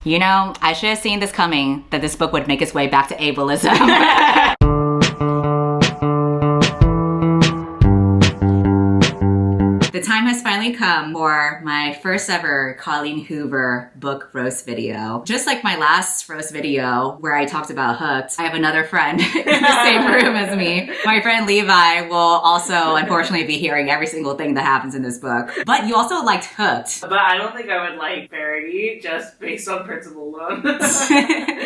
You know, I should have seen this coming, that this book would make its way back to ableism. The time has finally come for my first ever Colleen Hoover book roast video. Just like my last roast video where I talked about Hooked, I have another friend in the same room as me. My friend Levi will also unfortunately be hearing every single thing that happens in this book. But you also liked Hooked. But I don't think I would like Verity just based on principle alone.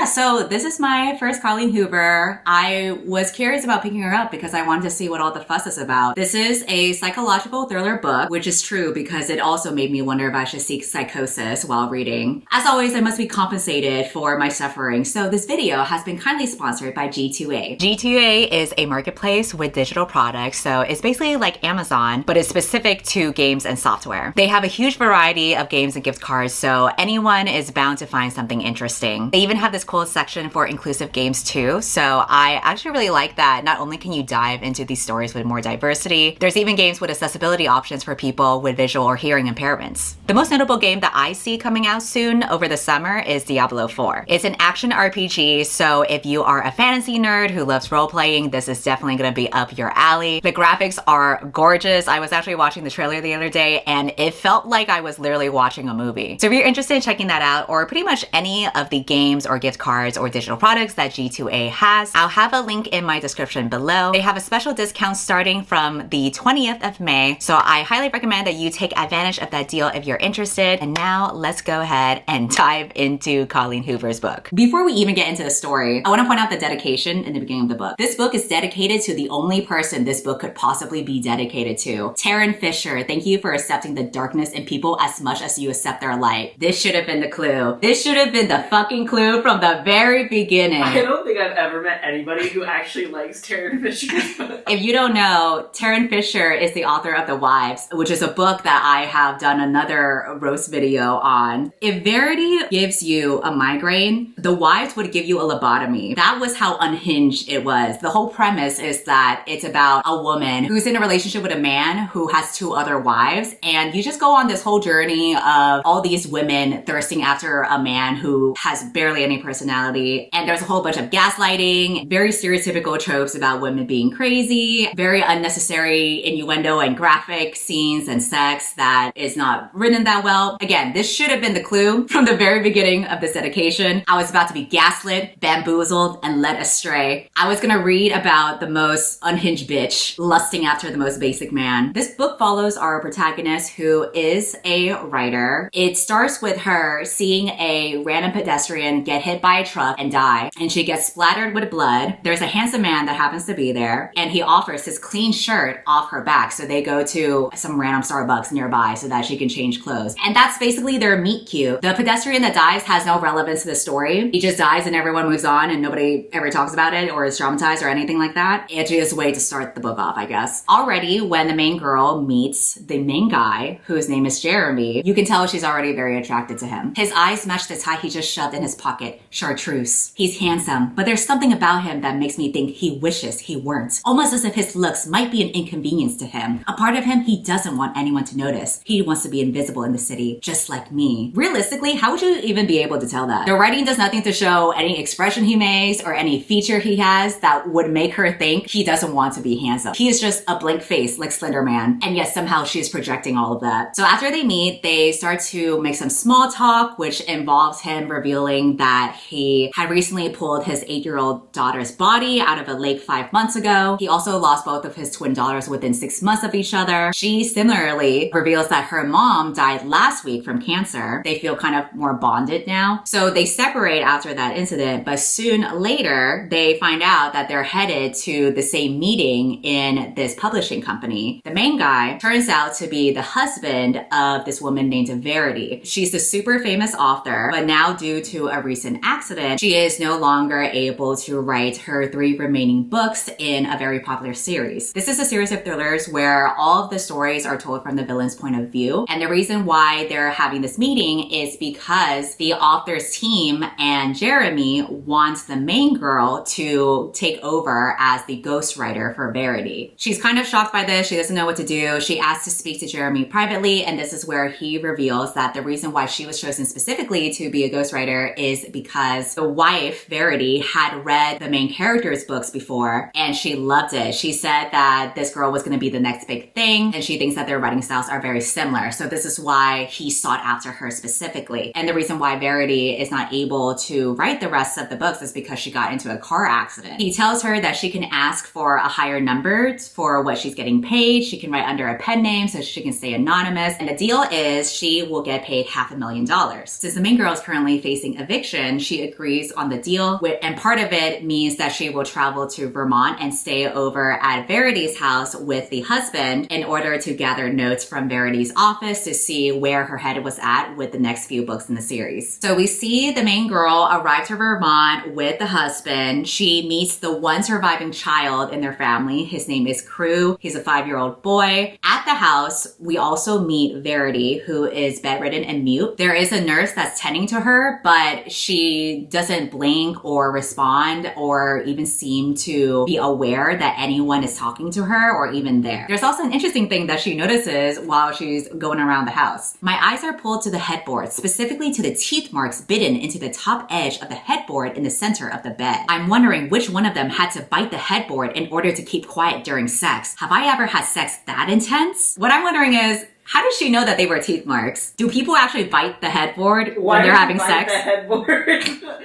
So this is my first Colleen Hoover. I was curious about picking her up because I wanted to see what all the fuss is about. This is a psychological thriller book, which is true because it also made me wonder if I should seek psychosis while reading. As always, I must be compensated for my suffering, so this video has been kindly sponsored by G2A. G2A is a marketplace with digital products, so it's basically like Amazon, but it's specific to games and software. They have a huge variety of games and gift cards, so anyone is bound to find something interesting. They even have this cool section for inclusive games too, so I actually really like that. Not only can you dive into these stories with more diversity, there's even games with accessibility options for people with visual or hearing impairments. The most notable game that I see coming out soon over the summer is Diablo 4. It's an action RPG, so if you are a fantasy nerd who loves role-playing, this is definitely gonna be up your alley. The graphics are gorgeous. I was actually watching the trailer the other day and it felt like I was literally watching a movie. So if you're interested in checking that out, or pretty much any of the games or gift cards or digital products that G2A has, I'll have a link in my description below. They have a special discount starting from the 20th of May, so I highly recommend that you take advantage of that deal if you're interested. And now let's go ahead and dive into Colleen Hoover's book. Before we even get into the story, I want to point out the dedication in the beginning of the book. This book is dedicated to the only person this book could possibly be dedicated to. Taryn Fisher, thank you for accepting the darkness in people as much as you accept their light. This should have been the clue. This should have been the fucking clue from the very beginning. I don't think I've ever met anybody who actually likes Taryn Fisher's book. If you don't know, Taryn Fisher is the author of The Wives, which is a book that I have done another roast video on. If Verity gives you a migraine, The Wives would give you a lobotomy. That was how unhinged it was. The whole premise is that it's about a woman who's in a relationship with a man who has two other wives, and you just go on this whole journey of all these women thirsting after a man who has barely any personality, and there's a whole bunch of gaslighting, very stereotypical tropes about women being crazy, very unnecessary innuendo and graphic scenes and sex that is not written that well. Again, this should have been the clue from the very beginning of this dedication. I was about to be gaslit, bamboozled, and led astray. I was gonna read about the most unhinged bitch lusting after the most basic man. This book follows our protagonist, who is a writer. It starts with her seeing a random pedestrian get hit by a truck and die, and she gets splattered with blood. There's a handsome man that happens to be there, and he offers his clean shirt off her back, so they go to some random Starbucks nearby so that she can change clothes. And that's basically their meet cute. The pedestrian that dies has no relevance to the story. He just dies and everyone moves on and nobody ever talks about it or is traumatized or anything like that. It's just a way to start the book off, I guess. Already, when the main girl meets the main guy, whose name is Jeremy, you can tell she's already very attracted to him. His eyes match the tie he just shoved in his pocket. Chartreuse. He's handsome, but there's something about him that makes me think he wishes he weren't. Almost as if his looks might be an inconvenience to him. A part of him he doesn't want anyone to notice. He wants to be invisible in the city, just like me. Realistically, how would you even be able to tell that? The writing does nothing to show any expression he makes or any feature he has that would make her think he doesn't want to be handsome. He is just a blank face like Slender Man, and yet somehow she's projecting all of that. So after they meet, they start to make some small talk, which involves him revealing that he had recently pulled his 8-year-old daughter's body out of a lake 5 months ago. He also lost both of his twin daughters within 6 months of each other. She similarly reveals that her mom died last week from cancer. They feel kind of more bonded now. So they separate after that incident, but soon later, they find out that they're headed to the same meeting in this publishing company. The main guy turns out to be the husband of this woman named Verity. She's the super famous author, but now due to a recent accident, she is no longer able to write her 3 remaining books in a very popular series. This is a series of thrillers where all of the stories are told from from the villain's point of view. And the reason why they're having this meeting is because the author's team and Jeremy wants the main girl to take over as the ghostwriter for Verity. She's kind of shocked by this. She doesn't know what to do. She asks to speak to Jeremy privately, and this is where he reveals that the reason why she was chosen specifically to be a ghostwriter is because the wife, Verity, had read the main character's books before, and she loved it. She said that this girl was going to be the next big thing, and she thinks that their writing styles are very similar. So this is why he sought after her specifically. And the reason why Verity is not able to write the rest of the books is because she got into a car accident. He tells her that she can ask for a higher number for what she's getting paid. She can write under a pen name so she can stay anonymous. And the deal is she will get paid $500,000. Since the main girl is currently facing eviction, she agrees on the deal. And part of it means that she will travel to Vermont and stay over at Verity's house with the husband in order to gather notes from Verity's office to see where her head was at with the next few books in the series. So we see the main girl arrive to Vermont with the husband. She meets the one surviving child in their family. His name is Crew. He's a 5-year-old boy. At the house, we also meet Verity, who is bedridden and mute. There is a nurse that's tending to her, but she doesn't blink or respond or even seem to be aware that anyone is talking to her or even there. There's also an interesting thing that she notices while she's going around the house. My eyes are pulled to the headboard, specifically to the teeth marks bitten into the top edge of the headboard in the center of the bed. I'm wondering which one of them had to bite the headboard in order to keep quiet during sex. Have I ever had sex that intense? What I'm wondering is, how does she know that they were teeth marks? Do people actually bite the headboard when they're having sex? The headboard?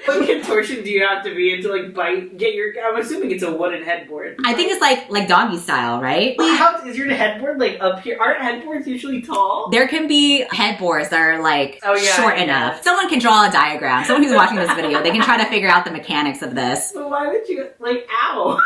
What contortion do you have to be in to like bite? I'm assuming it's a wooden headboard. I think it's like doggy style, right? How is your headboard like up here? Aren't headboards usually tall? There can be headboards that are like short enough. Someone can draw a diagram. Someone who's watching this video, they can try to figure out the mechanics of this. But why would you ow?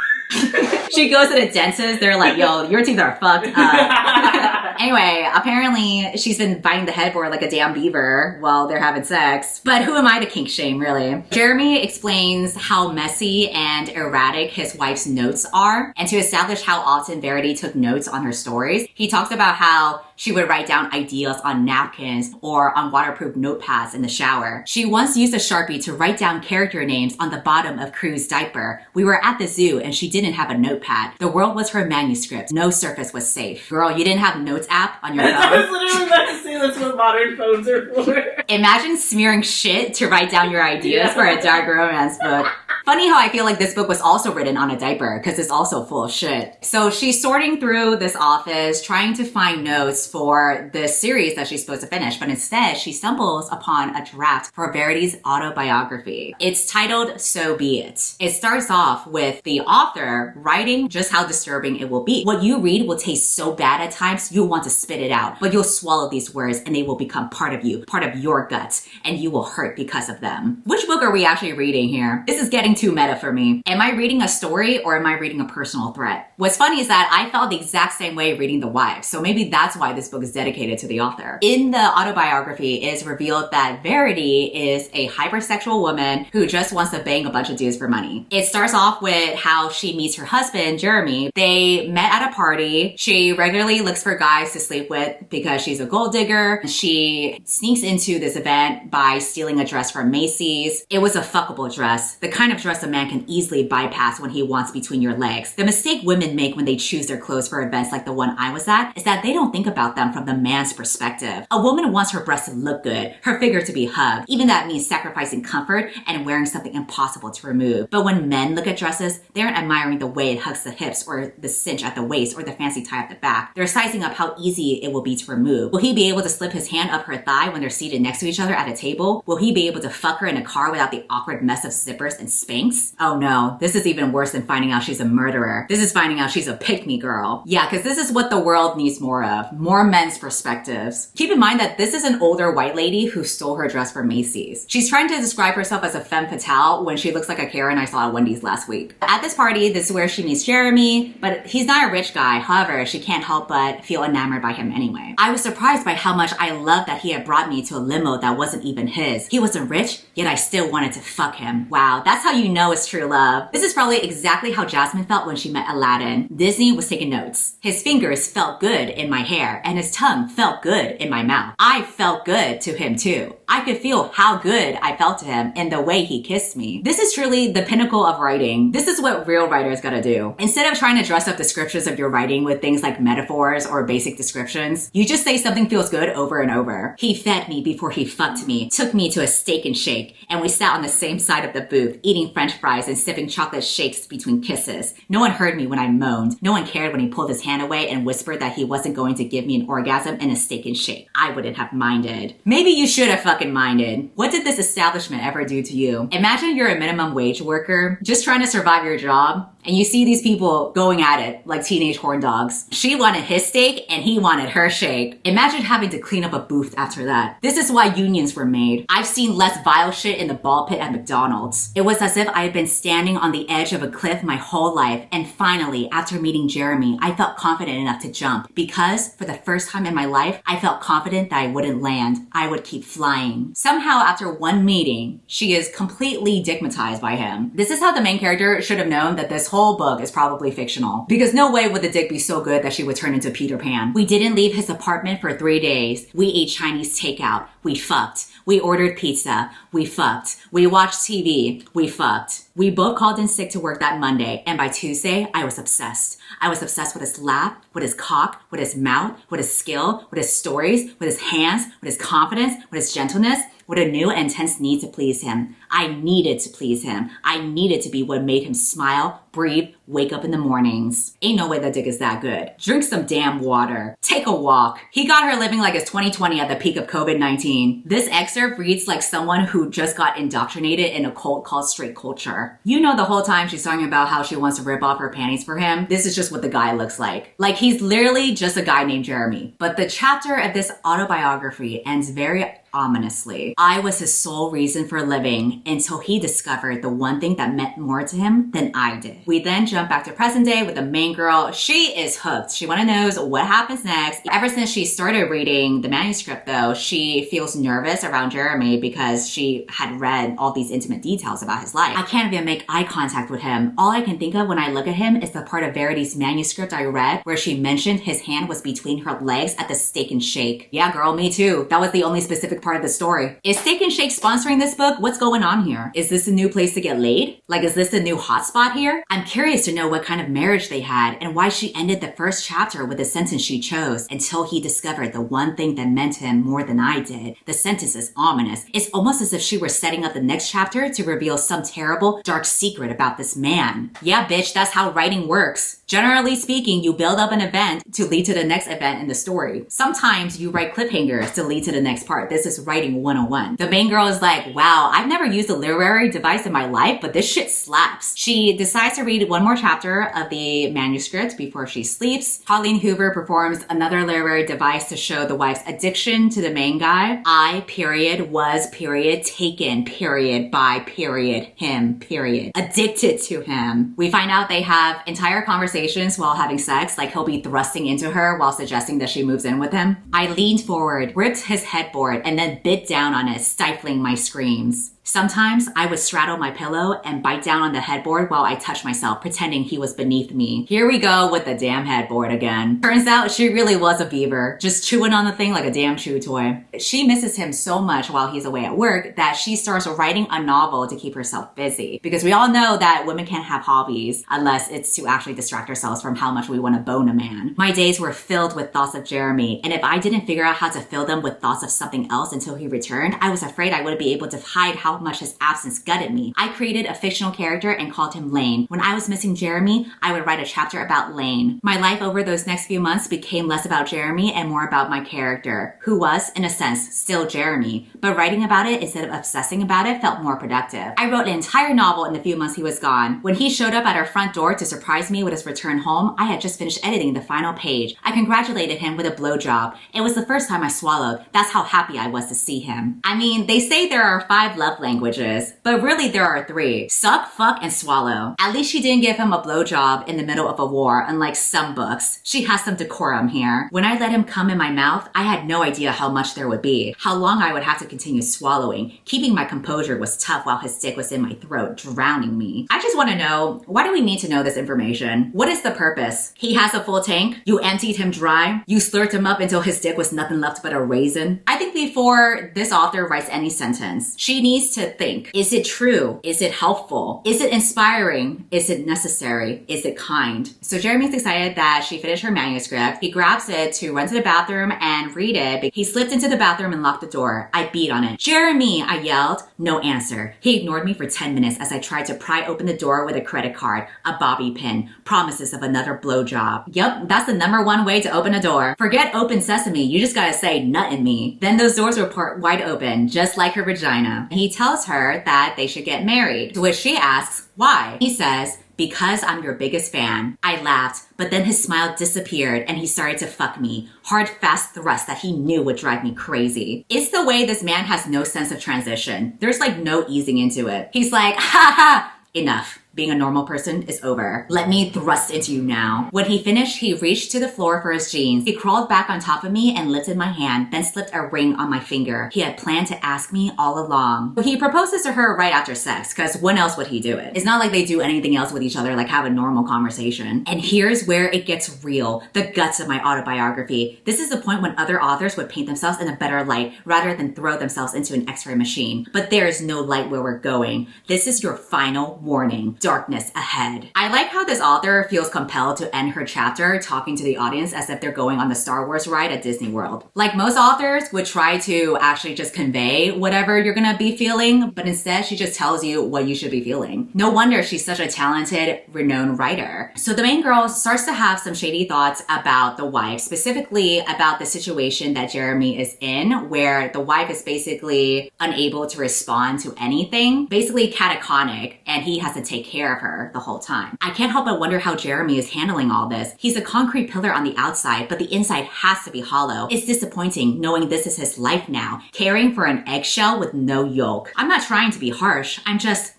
She goes to the dentist. They're like, yo, your teeth are fucked up. Anyway, apparently she's been biting the headboard like a damn beaver while they're having sex. But who am I to kink shame, really? Jeremy explains how messy and erratic his wife's notes are. And to establish how often Verity took notes on her stories, he talks about how she would write down ideas on napkins or on waterproof notepads in the shower. She once used a Sharpie to write down character names on the bottom of Crew's diaper. We were at the zoo and she didn't have a notepad. The world was her manuscript. No surface was safe. Girl, you didn't have Notes app on your phone? I was literally about to say that's what modern phones are for. Imagine smearing shit to write down your ideas for a dark romance book. Funny how I feel like this book was also written on a diaper because it's also full of shit. So she's sorting through this office, trying to find notes for the series that she's supposed to finish, but instead she stumbles upon a draft for Verity's autobiography. It's titled So Be It. It starts off with the author writing just how disturbing it will be. What you read will taste so bad at times, you'll want to spit it out, but you'll swallow these words and they will become part of you, part of your guts, and you will hurt because of them. Which book are we actually reading here? This is getting too meta for me. Am I reading a story or am I reading a personal threat? What's funny is that I felt the exact same way reading The Wives, so maybe that's why this book is dedicated to the author. In the autobiography, it is revealed that Verity is a hypersexual woman who just wants to bang a bunch of dudes for money. It starts off with how she meets her husband, Jeremy. They met at a party. She regularly looks for guys to sleep with because she's a gold digger. She sneaks into this event by stealing a dress from Macy's. It was a fuckable dress, the kind of dress a man can easily bypass when he wants between your legs. The mistake women make when they choose their clothes for events like the one I was at is that they don't think about them from the man's perspective. A woman wants her breasts to look good, her figure to be hugged. Even that means sacrificing comfort and wearing something impossible to remove. But when men look at dresses, they aren't admiring the way it hugs the hips or the cinch at the waist or the fancy tie at the back. They're sizing up how easy it will be to remove. Will he be able to slip his hand up her thigh when they're seated next to each other at a table? Will he be able to fuck her in a car without the awkward mess of zippers and Spanx? Oh no, this is even worse than finding out she's a murderer. This is finding out she's a pick-me girl. Yeah, because this is what the world needs more of. More men's perspectives. Keep in mind that this is an older white lady who stole her dress from Macy's. She's trying to describe herself as a femme fatale when she looks like a Karen I saw at Wendy's last week. At this party, this is where she meets Jeremy, but he's not a rich guy. However, she can't help but feel enamored by him anyway. I was surprised by how much I loved that he had brought me to a limo that wasn't even his. He wasn't rich, yet I still wanted to fuck him. Wow, that's how you you know it's true love. This is probably exactly how Jasmine felt when she met Aladdin. Disney was taking notes. His fingers felt good in my hair, and his tongue felt good in my mouth. I felt good to him too. I could feel how good I felt to him in the way he kissed me. This is truly the pinnacle of writing. This is what real writers gotta do. Instead of trying to dress up descriptions of your writing with things like metaphors or basic descriptions, you just say something feels good over and over. He fed me before he fucked me, took me to a steak and shake, and we sat on the same side of the booth, eating french fries and sipping chocolate shakes between kisses. No one heard me when I moaned. No one cared when he pulled his hand away and whispered that he wasn't going to give me an orgasm in a steak and shake. I wouldn't have minded. Maybe you should have fucking minded. What did this establishment ever do to you? Imagine you're a minimum wage worker, just trying to survive your job, and you see these people going at it like teenage horn dogs. She wanted his steak and he wanted her shake. Imagine having to clean up a booth after that. This is why unions were made. I've seen less vile shit in the ball pit at McDonald's. It was as if I had been standing on the edge of a cliff my whole life, and finally, after meeting Jeremy, I felt confident enough to jump because for the first time in my life, I felt confident that I wouldn't land. I would keep flying. Somehow, after one meeting, she is completely digmatized by him. This is how the main character should have known that this whole book is probably fictional, because no way would the dick be so good that she would turn into Peter Pan. We didn't leave his apartment for 3 days. We ate Chinese takeout. We fucked. We ordered pizza. We fucked. We watched TV. We fucked. We both called in sick to work that Monday, and by Tuesday, I was obsessed. I was obsessed with his laugh, with his cock, with his mouth, with his skill, with his stories, with his hands, with his confidence, with his gentleness, with a new and intense need to please him. I needed to please him. I needed to be what made him smile, breathe, wake up in the mornings. Ain't no way that dick is that good. Drink some damn water. Take a walk. He got her living like it's 2020 at the peak of COVID-19. This excerpt reads like someone who just got indoctrinated in a cult called straight culture. You know the whole time she's talking about how she wants to rip off her panties for him. This is just what the guy looks like. Like he's literally just a guy named Jeremy. But the chapter of this autobiography ends very ominously. I was his sole reason for living until he discovered the one thing that meant more to him than I did. We then jump back to present day with the main girl. She is hooked. She want to know what happens next. Ever since she started reading the manuscript though, she feels nervous around Jeremy because she had read all these intimate details about his life. I can't even make eye contact with him. All I can think of when I look at him is the part of Verity's manuscript I read where she mentioned his hand was between her legs at the steak and shake. Yeah girl, me too. That was the only specific part of the story. Is Steak and Shake sponsoring this book? What's going on here? Is this a new place to get laid? Like, is this a new hotspot here? I'm curious to know what kind of marriage they had and why she ended the first chapter with the sentence she chose, until he discovered the one thing that meant to him more than I did. The sentence is ominous. It's almost as if she were setting up the next chapter to reveal some terrible, dark secret about this man. Yeah, bitch, that's how writing works. Generally speaking, you build up an event to lead to the next event in the story. Sometimes you write cliffhangers to lead to the next part. This is writing 101. The main girl is like, wow, I've never used a literary device in my life, but this shit slaps. She decides to read one more chapter of the manuscript before she sleeps. Colleen Hoover performs another literary device to show the wife's addiction to the main guy. I, period, was, period, taken, period, by, period, him, period. Addicted to him. We find out they have entire conversations while having sex, like he'll be thrusting into her while suggesting that she moves in with him. I leaned forward, ripped his headboard, and then bit down on it, stifling my screams. Sometimes I would straddle my pillow and bite down on the headboard while I touched myself, pretending he was beneath me. Here we go with the damn headboard again. Turns out she really was a beaver, just chewing on the thing like a damn chew toy. She misses him so much while he's away at work that she starts writing a novel to keep herself busy. Because we all know that women can't have hobbies unless it's to actually distract ourselves from how much we want to bone a man. My days were filled with thoughts of Jeremy, and if I didn't figure out how to fill them with thoughts of something else until he returned, I was afraid I wouldn't be able to hide how much his absence gutted me. I created a fictional character and called him Lane. When I was missing Jeremy, I would write a chapter about Lane. My life over those next few months became less about Jeremy and more about my character, who was, in a sense, still Jeremy. But writing about it instead of obsessing about it felt more productive. I wrote an entire novel in the few months he was gone. When he showed up at our front door to surprise me with his return home, I had just finished editing the final page. I congratulated him with a blowjob. It was the first time I swallowed. That's how happy I was to see him. I mean, they say there are 5 love languages, but really there are 3. Suck, fuck, and swallow. At least she didn't give him a blowjob in the middle of a war, unlike some books. She has some decorum here. When I let him come in my mouth, I had no idea how much there would be, how long I would have to continue swallowing. Keeping my composure was tough while his dick was in my throat, drowning me. I just want to know, why do we need to know this information? What is the purpose? He has a full tank? You emptied him dry? You slurped him up until his dick was nothing left but a raisin? I think before this author writes any sentence, she needs to think, is it true? Is it helpful? Is it inspiring? Is it necessary? Is it kind? So Jeremy's excited that she finished her manuscript. He grabs it to run to the bathroom and read it. He slipped into the bathroom and locked the door. I beat on it. Jeremy, I yelled. No answer. He ignored me for 10 minutes as I tried to pry open the door with a credit card, a bobby pin, promises of another blowjob. Yup, that's the #1 way to open a door. Forget open sesame, you just gotta say nut in me. Then those doors were part wide open, just like her vagina. He tells her that they should get married, to which she asks, why? He says, because I'm your biggest fan. I laughed, but then his smile disappeared and he started to fuck me. Hard, fast thrust that he knew would drive me crazy. It's the way this man has no sense of transition. There's like no easing into it. He's like, ha ha, enough. Being a normal person is over. Let me thrust into you now. When he finished, he reached to the floor for his jeans. He crawled back on top of me and lifted my hand, then slipped a ring on my finger. He had planned to ask me all along. He proposes to her right after sex, because when else would he do it? It's not like they do anything else with each other, like have a normal conversation. And here's where it gets real. The guts of my autobiography. This is the point when other authors would paint themselves in a better light rather than throw themselves into an x-ray machine. But there is no light where we're going. This is your final warning. Darkness ahead. I like how this author feels compelled to end her chapter talking to the audience as if they're going on the Star Wars ride at Disney World. Like most authors would try to actually just convey whatever you're gonna be feeling, but instead she just tells you what you should be feeling. No wonder she's such a talented, renowned writer. So the main girl starts to have some shady thoughts about the wife, specifically about the situation that Jeremy is in, where the wife is basically unable to respond to anything, basically catatonic, and he has to take care of her the whole time. I can't help but wonder how Jeremy is handling all this. He's a concrete pillar on the outside, but the inside has to be hollow. It's disappointing knowing this is his life now, caring for an eggshell with no yolk. I'm not trying to be harsh. I'm just ...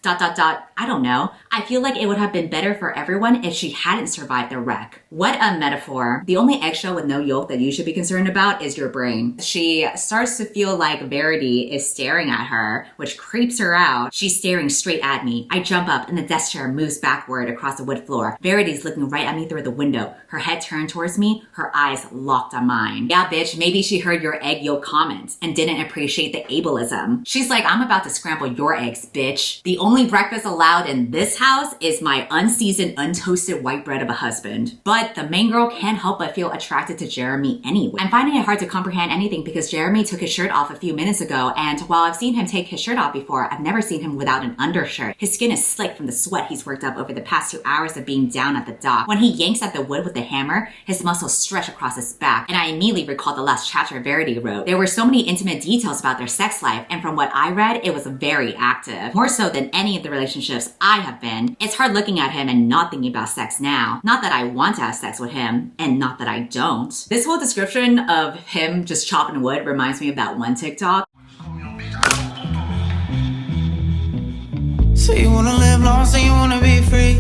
I don't know. I feel like it would have been better for everyone if she hadn't survived the wreck. What a metaphor. The only eggshell with no yolk that you should be concerned about is your brain. She starts to feel like Verity is staring at her, which creeps her out. She's staring straight at me. I jump up and the desk chair moves backward across the wood floor. Verity's looking right at me through the window. Her head turned towards me, her eyes locked on mine. Yeah, bitch, maybe she heard your egg yolk comments and didn't appreciate the ableism. She's like, I'm about to scramble your eggs, bitch. The only breakfast allowed in this house is my unseasoned, untoasted white bread of a husband. But the main girl can't help but feel attracted to Jeremy anyway. I'm finding it hard to comprehend anything because Jeremy took his shirt off a few minutes ago, and while I've seen him take his shirt off before, I've never seen him without an undershirt. His skin is slick from the sweat he's worked up over the past 2 hours of being down at the dock. When he yanks at the wood with the hammer, his muscles stretch across his back, and I immediately recalled the last chapter Verity wrote. There were so many intimate details about their sex life, and from what I read, it was very active. More so than any of the relationships I have been. It's hard looking at him and not thinking about sex now. Not that I want to have sex with him, and not that I don't. This whole description of him just chopping wood reminds me of that one TikTok. So you wanna live long, so you wanna be free.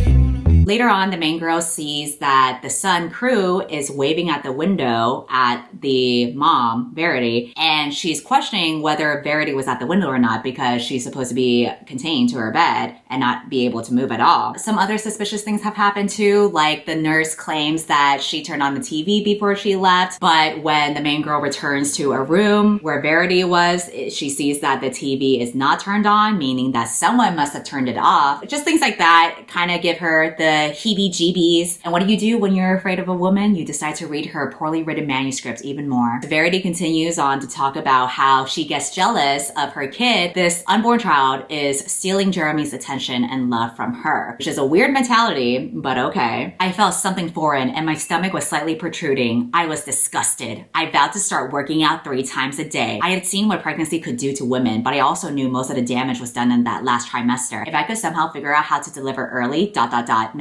Later on, the main girl sees that the son, Crew, is waving at the window at the mom, Verity, and she's questioning whether Verity was at the window or not because she's supposed to be contained to her bed and not be able to move at all. Some other suspicious things have happened too, like the nurse claims that she turned on the TV before she left, but when the main girl returns to a room where Verity was, she sees that the TV is not turned on, meaning that someone must have turned it off. Just things like that kind of give her the heebie-jeebies. And what do when you're afraid of a woman? You decide to read her poorly written manuscripts even more. Verity continues on to talk about how she gets jealous of her kid. This unborn child is stealing Jeremy's attention and love from her, which is a weird mentality, but okay. I felt something foreign and my stomach was slightly protruding. I was disgusted. I vowed to start working out 3 times a day. I had seen what pregnancy could do to women, but I also knew most of the damage was done in that last trimester. If I could somehow figure out how to deliver early, ...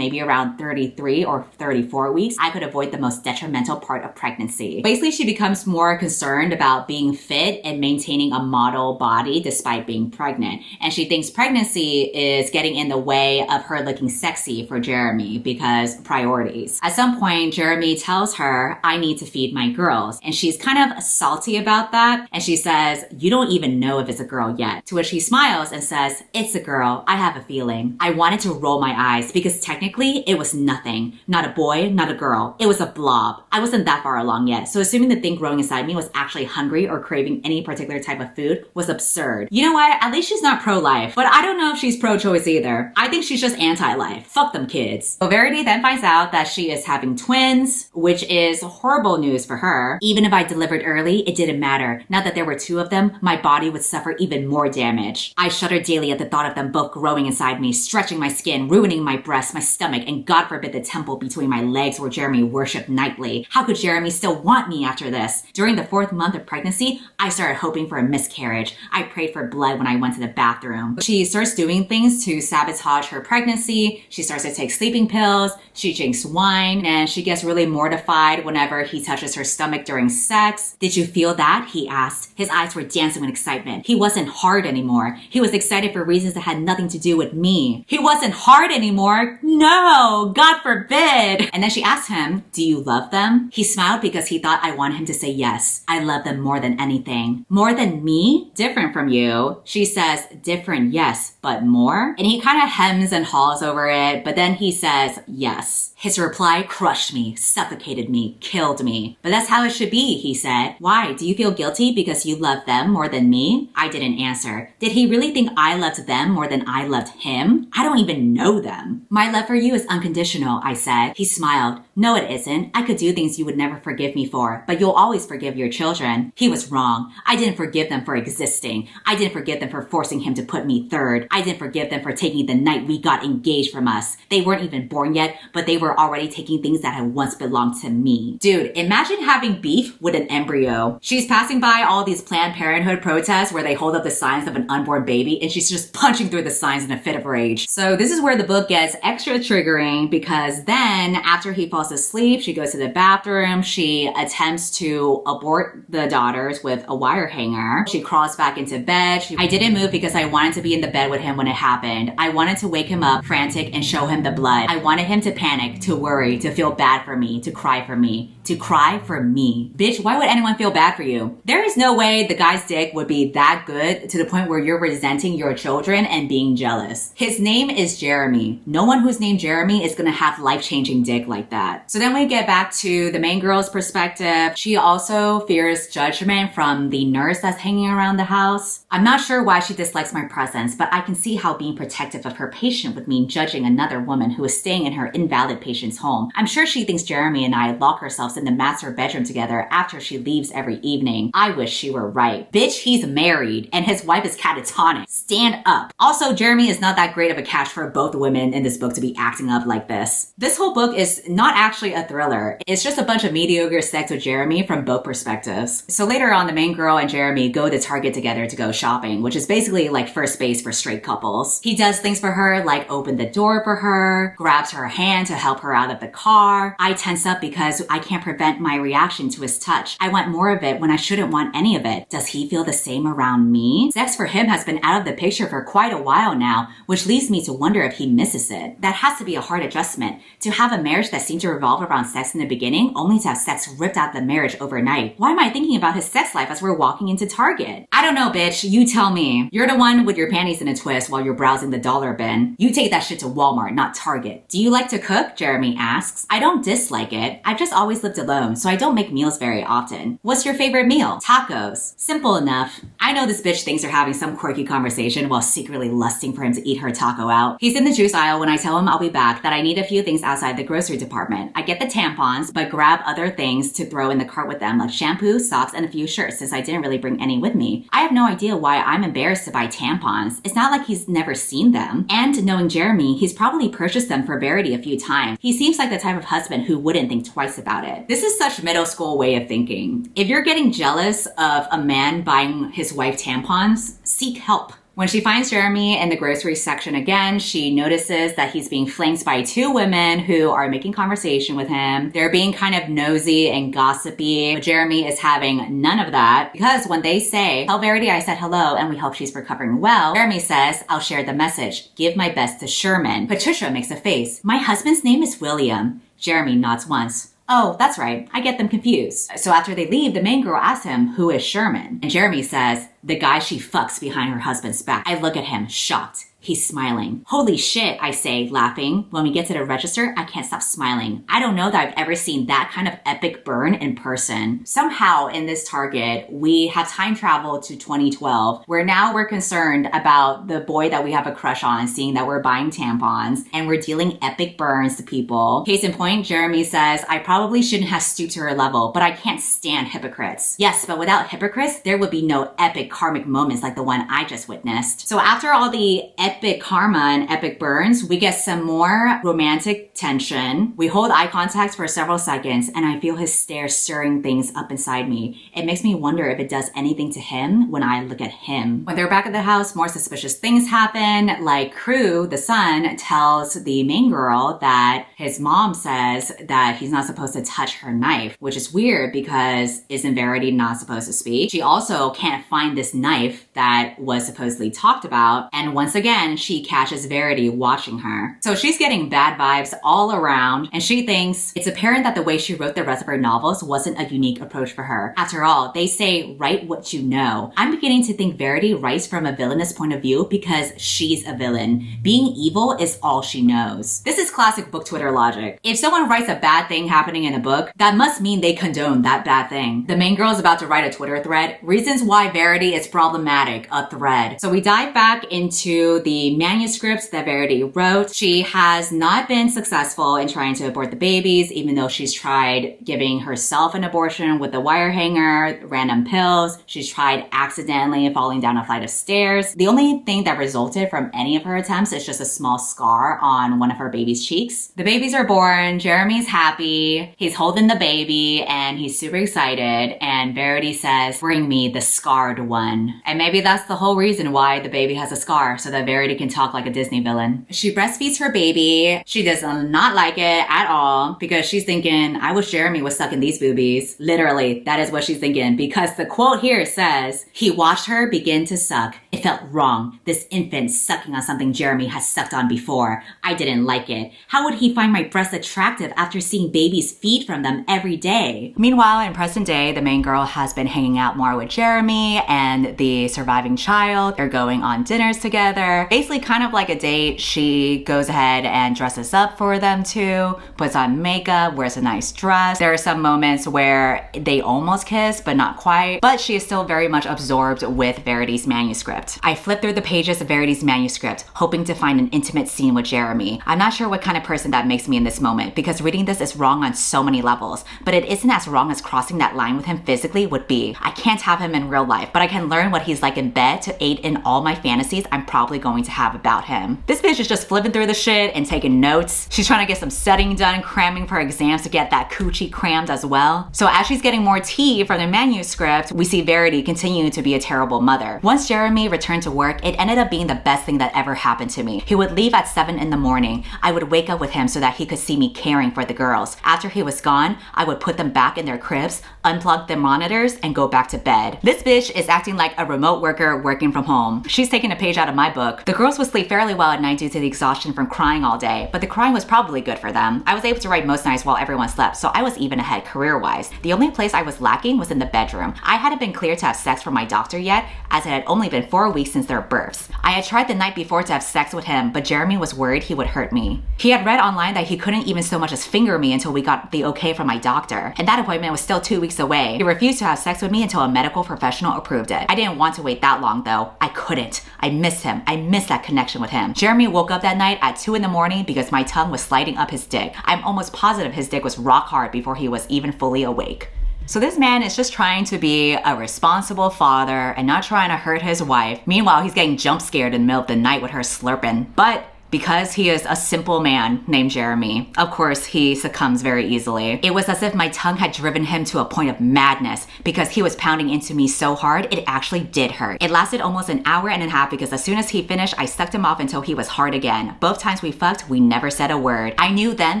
maybe around 33 or 34 weeks, I could avoid the most detrimental part of pregnancy. Basically, she becomes more concerned about being fit and maintaining a model body despite being pregnant. And she thinks pregnancy is getting in the way of her looking sexy for Jeremy because priorities. At some point, Jeremy tells her, I need to feed my girls. And she's kind of salty about that. And she says, you don't even know if it's a girl yet. To which he smiles and says, it's a girl. I have a feeling. I wanted to roll my eyes because technically it was nothing. Not a boy, not a girl. It was a blob. I wasn't that far along yet. So assuming the thing growing inside me was actually hungry or craving any particular type of food was absurd. You know what? At least she's not pro-life. But I don't know if she's pro-choice either. I think she's just anti-life. Fuck them kids. So Verity then finds out that she is having twins, which is horrible news for her. Even if I delivered early, it didn't matter. Now that there were two of them, my body would suffer even more damage. I shudder daily at the thought of them both growing inside me, stretching my skin, ruining my breast, my stomach, and God forbid the temple between my legs where Jeremy worshipped nightly. How could Jeremy still want me after this? During the 4th month of pregnancy, I started hoping for a miscarriage. I prayed for blood when I went to the bathroom. She starts doing things to sabotage her pregnancy. She starts to take sleeping pills. She drinks wine, and she gets really mortified whenever he touches her stomach during sex. Did you feel that? He asked. His eyes were dancing with excitement. He wasn't hard anymore. He was excited for reasons that had nothing to do with me. He wasn't hard anymore. No, God forbid. And then she asked him, do you love them? He smiled because he thought I wanted him to say yes. I love them more than anything. More than me? Different from you. She says, different, yes, but more? And he kind of hems and haws over it, but then he says, yes. His reply crushed me, suffocated me, killed me. But that's how it should be, he said. Why? Do you feel guilty because you love them more than me? I didn't answer. Did he really think I loved them more than I loved him? I don't even know them. My love for you is unconditional, I said. He smiled. No, it isn't. I could do things you would never forgive me for, but you'll always forgive your children. He was wrong. I didn't forgive them for existing. I didn't forgive them for forcing him to put me third. I didn't forgive them for taking the night we got engaged from us. They weren't even born yet, but they were already taking things that had once belonged to me. Dude, imagine having beef with an embryo. She's passing by all these Planned Parenthood protests where they hold up the signs of an unborn baby, and she's just punching through the signs in a fit of rage. So this is where the book gets extra triggering, because then after he falls asleep, she goes to the bathroom. She attempts to abort the daughters with a wire hanger. She crawls back into bed. I didn't move because I wanted to be in the bed with him when it happened. I wanted to wake him up frantic and show him the blood. I wanted him to panic, to worry, to feel bad for me, to cry for me. To cry for me. Bitch, why would anyone feel bad for you? There is no way the guy's dick would be that good to the point where you're resenting your children and being jealous. His name is Jeremy. No one who's named Jeremy is gonna have life-changing dick like that. So then we get back to the main girl's perspective. She also fears judgment from the nurse that's hanging around the house. I'm not sure why she dislikes my presence, but I can see how being protective of her patient would mean judging another woman who is staying in her invalid patient's home. I'm sure she thinks Jeremy and I lock ourselves in the master bedroom together after she leaves every evening. I wish she were right. Bitch, he's married and his wife is catatonic. Stand up. Also, Jeremy is not that great of a catch for both women in this book to be acting up like this. This whole book is not actually a thriller. It's just a bunch of mediocre sex with Jeremy from both perspectives. So later on, the main girl and Jeremy go to Target together to go shopping, which is basically like first base for straight couples. He does things for her, like open the door for her, grabs her hand to help her out of the car. I tense up because I can't prevent my reaction to his touch. I want more of it when I shouldn't want any of it. Does he feel the same around me? Sex for him has been out of the picture for quite a while now, which leads me to wonder if he misses it. That has to be a hard adjustment. To have a marriage that seemed to revolve around sex in the beginning, only to have sex ripped out the marriage overnight. Why am I thinking about his sex life as we're walking into Target? I don't know, bitch. You tell me. You're the one with your panties in a twist while you're browsing the dollar bin. You take that shit to Walmart, not Target. Do you like to cook? Jeremy asks. I don't dislike it. I've just always lived alone, so I don't make meals very often. What's your favorite meal? Tacos. Simple enough. I know this bitch thinks they're having some quirky conversation while secretly lusting for him to eat her taco out. He's in the juice aisle when I tell him I'll be back, that I need a few things outside the grocery department. I get the tampons, but grab other things to throw in the cart with them, like shampoo, socks, and a few shirts, since I didn't really bring any with me. I have no idea why I'm embarrassed to buy tampons. It's not like he's never seen them. And knowing Jeremy, he's probably purchased them for Verity a few times. He seems like the type of husband who wouldn't think twice about it. This is such middle school way of thinking. If you're getting jealous of a man buying his wife tampons, seek help. When she finds Jeremy in the grocery section again, she notices that he's being flanked by two women who are making conversation with him. They're being kind of nosy and gossipy, but Jeremy is having none of that because when they say, "Tell Verity I said hello and we hope she's recovering well," Jeremy says, "I'll share the message. Give my best to Sherman." Patricia makes a face. "My husband's name is William." Jeremy nods once. "Oh, that's right. I get them confused." So after they leave, the main girl asks him, "Who is Sherman?" And Jeremy says, "The guy she fucks behind her husband's back." I look at him, shocked. He's smiling. "Holy shit," I say, laughing. When we get to the register, I can't stop smiling. I don't know that I've ever seen that kind of epic burn in person. Somehow in this Target, we have time traveled to 2012, where now we're concerned about the boy that we have a crush on, seeing that we're buying tampons, and we're dealing epic burns to people. Case in point, Jeremy says, "I probably shouldn't have stooped to her level, but I can't stand hypocrites." Yes, but without hypocrites, there would be no epic karmic moments like the one I just witnessed. So after all the epic karma and epic burns, we get some more romantic tension. We hold eye contact for several seconds and I feel his stare stirring things up inside me. It makes me wonder if it does anything to him when I look at him. When they're back at the house, more suspicious things happen. Like Crew, the son, tells the main girl that his mom says that he's not supposed to touch her knife, which is weird because isn't Verity not supposed to speak? She also can't find this knife that was supposedly talked about. And once again, she catches Verity watching her. So she's getting bad vibes all around, and she thinks it's apparent that the way she wrote the rest of her novels wasn't a unique approach for her. After all, they say, write what you know. I'm beginning to think Verity writes from a villainous point of view because she's a villain. Being evil is all she knows. This is classic book Twitter logic. If someone writes a bad thing happening in a book, that must mean they condone that bad thing. The main girl is about to write a Twitter thread, reasons why Verity is problematic, a thread. So we dive back into the manuscripts that Verity wrote. She has not been successful in trying to abort the babies, even though she's tried giving herself an abortion with a wire hanger, random pills. She's tried accidentally falling down a flight of stairs. The only thing that resulted from any of her attempts is just a small scar on one of her baby's cheeks. The babies are born. Jeremy's happy. He's holding the baby and he's super excited. And Verity says, "Bring me the scarred one." And maybe that's the whole reason why the baby has a scar, so that Verity can talk like a Disney villain. She breastfeeds her baby. She does not like it at all because she's thinking, I wish Jeremy was sucking these boobies. Literally, that is what she's thinking, because the quote here says, "He watched her begin to suck. It felt wrong. This infant sucking on something Jeremy has sucked on before. I didn't like it. How would he find my breasts attractive after seeing babies feed from them every day?" Meanwhile, in present day, the main girl has been hanging out more with Jeremy and the surviving child. They're going on dinners together. Basically kind of like a date. She goes ahead and dresses up for them too, puts on makeup, wears a nice dress. There are some moments where they almost kiss, but not quite. But she is still very much absorbed with Verity's manuscript. I flip through the pages of Verity's manuscript, hoping to find an intimate scene with Jeremy. I'm not sure what kind of person that makes me in this moment, because reading this is wrong on so many levels, but it isn't as wrong as crossing that line with him physically would be. I can't have him in real life, but I can learn what he's like in bed to aid in all my fantasies I'm probably going to have about him. This bitch is just flipping through the shit and taking notes. She's trying to get some studying done, cramming for exams to get that coochie crammed as well. So as she's getting more tea from the manuscript, we see Verity continuing to be a terrible mother. Once Jeremy returned to work, it ended up being the best thing that ever happened to me. He would leave at 7 in the morning. I would wake up with him so that he could see me caring for the girls. After he was gone, I would put them back in their cribs, unplug their monitors, and go back to bed. This bitch is acting like a remote worker working from home. She's taking a page out of my book. The girls would sleep fairly well at night due to the exhaustion from crying all day, but the crying was probably good for them. I was able to write most nights while everyone slept, so I was even ahead career-wise. The only place I was lacking was in the bedroom. I hadn't been cleared to have sex from my doctor yet, as it had only been 4 weeks since their births. I had tried the night before to have sex with him, but Jeremy was worried he would hurt me. He had read online that he couldn't even so much as finger me until we got the okay from my doctor, and that appointment was still 2 weeks away. He refused to have sex with me until a medical professional approved it. I didn't want to wait that long though. I couldn't. I missed him. I missed that connection with him. Jeremy woke up that night at 2 in the morning because my tongue was sliding up his dick. I'm almost positive his dick was rock hard before he was even fully awake. So this man is just trying to be a responsible father and not trying to hurt his wife. Meanwhile, he's getting jump scared in the middle of the night with her slurping. But Because he is a simple man named Jeremy, of course, he succumbs very easily. It was as if my tongue had driven him to a point of madness because he was pounding into me so hard, it actually did hurt. It lasted almost an hour and a half because as soon as he finished, I sucked him off until he was hard again. Both times we fucked, we never said a word. I knew then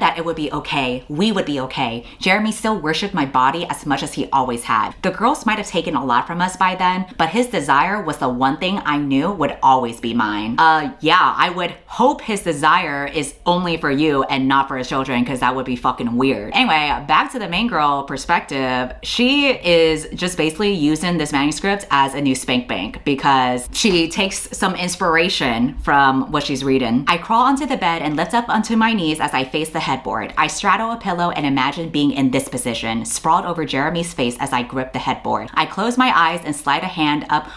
that it would be okay. We would be okay. Jeremy still worshipped my body as much as he always had. The girls might have taken a lot from us by then, but his desire was the one thing I knew would always be mine. Yeah, I would hope his desire is only for you and not for his children, because that would be fucking weird. Anyway, back to the main girl perspective. She is just basically using this manuscript as a new spank bank because she takes some inspiration from what she's reading. I crawl onto the bed and lift up onto my knees as I face the headboard. I straddle a pillow and imagine being in this position, sprawled over Jeremy's face as I grip the headboard. I close my eyes and slide a hand up.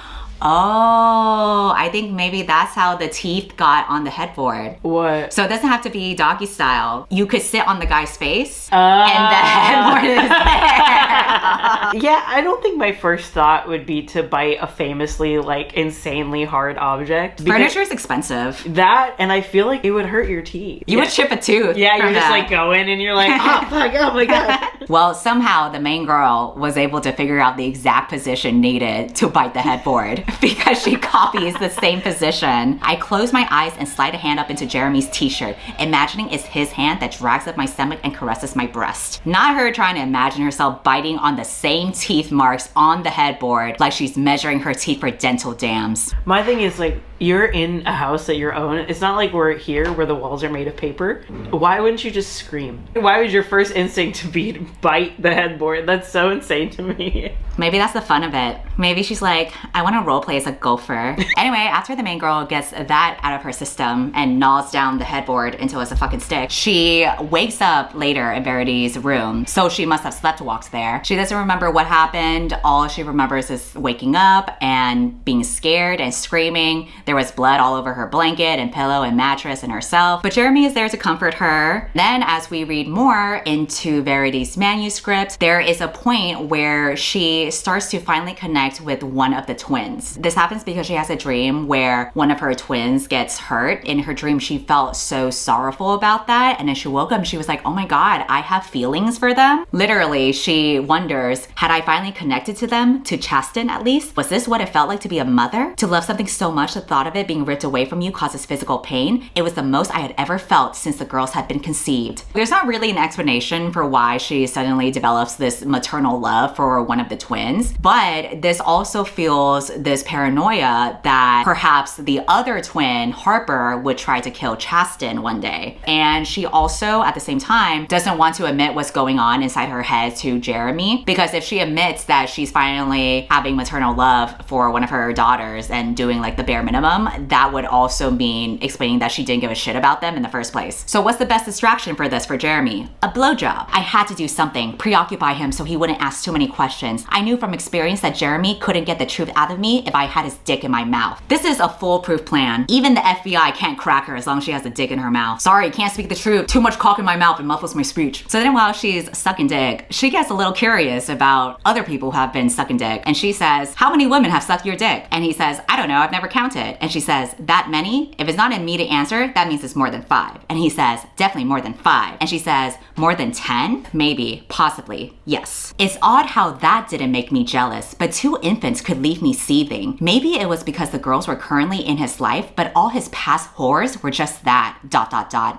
Oh, I think maybe that's how the teeth got on the headboard. What? So it doesn't have to be doggy style. You could sit on the guy's face and the headboard is there. Yeah, I don't think my first thought would be to bite a famously, like, insanely hard object. Furniture is expensive. That, and I feel like it would hurt your teeth. You would chip a tooth. Yeah, you're just that. like going and you're like, oh fuck, oh my god. Well, somehow the main girl was able to figure out the exact position needed to bite the headboard because she copies the same position. I close my eyes and slide a hand up into Jeremy's t-shirt, imagining it's his hand that drags up my stomach and caresses my breast. Not her trying to imagine herself biting on the same teeth marks on the headboard like she's measuring her teeth for dental dams. My thing is, like, you're in a house that you own. It's not like we're here where the walls are made of paper. Why wouldn't you just scream? Why would your first instinct be to bite the headboard? That's so insane to me. Maybe that's the fun of it. Maybe she's like, I want to roleplay as a gopher. Anyway, after the main girl gets that out of her system and gnaws down the headboard until it's a fucking stick, she wakes up later in Verity's room. So she must have sleptwalked there. She doesn't remember what happened. All she remembers is waking up and being scared and screaming. There was blood all over her blanket and pillow and mattress and herself. But Jeremy is there to comfort her. Then as we read more into Verity's manuscript, there is a point where she starts to finally connect with one of the twins. This happens because she has a dream where one of her twins gets hurt. In her dream, she felt so sorrowful about that. And then she woke up and she was like, oh my God, I have feelings for them. Literally, she wonders, had I finally connected to them, to Chasten at least? Was this what it felt like to be a mother? To love something so much the thought of it being ripped away from you causes physical pain? It was the most I had ever felt since the girls had been conceived. There's not really an explanation for why she suddenly develops this maternal love for one of the twins, but this also fuels this paranoia that perhaps the other twin, Harper, would try to kill Chasten one day. And she also, at the same time, doesn't want to admit what's going on inside her head to Jeremy, because if she admits that she's finally having maternal love for one of her daughters and doing like the bare minimum, that would also mean explaining that she didn't give a shit about them in the first place. So what's the best distraction for this for Jeremy? A blowjob. I had to do something, preoccupy him so he wouldn't ask too many questions. I knew from experience that Jeremy couldn't get the truth out of me if I had his dick in my mouth. This is a foolproof plan. Even the FBI can't crack her as long as she has a dick in her mouth. Sorry, can't speak the truth. Too much cock in my mouth and muffles my speech. So then while she's sucking dick, she gets a little curious about other people who have been sucking dick. And she says, how many women have sucked your dick? And he says, I don't know, I've never counted. And she says, that many? If it's not an immediate answer, that means it's more than 5. And he says, definitely more than 5. And she says, more than 10? Maybe, possibly, yes. It's odd how that didn't make me jealous, but 2 infants could leave me seething. Maybe it was because the girls were currently in his life, but all his past whores were just that, ...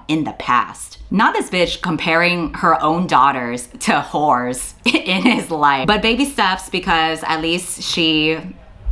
in the past. Not this bitch comparing her own daughters to whores in his life, but baby steps because at least she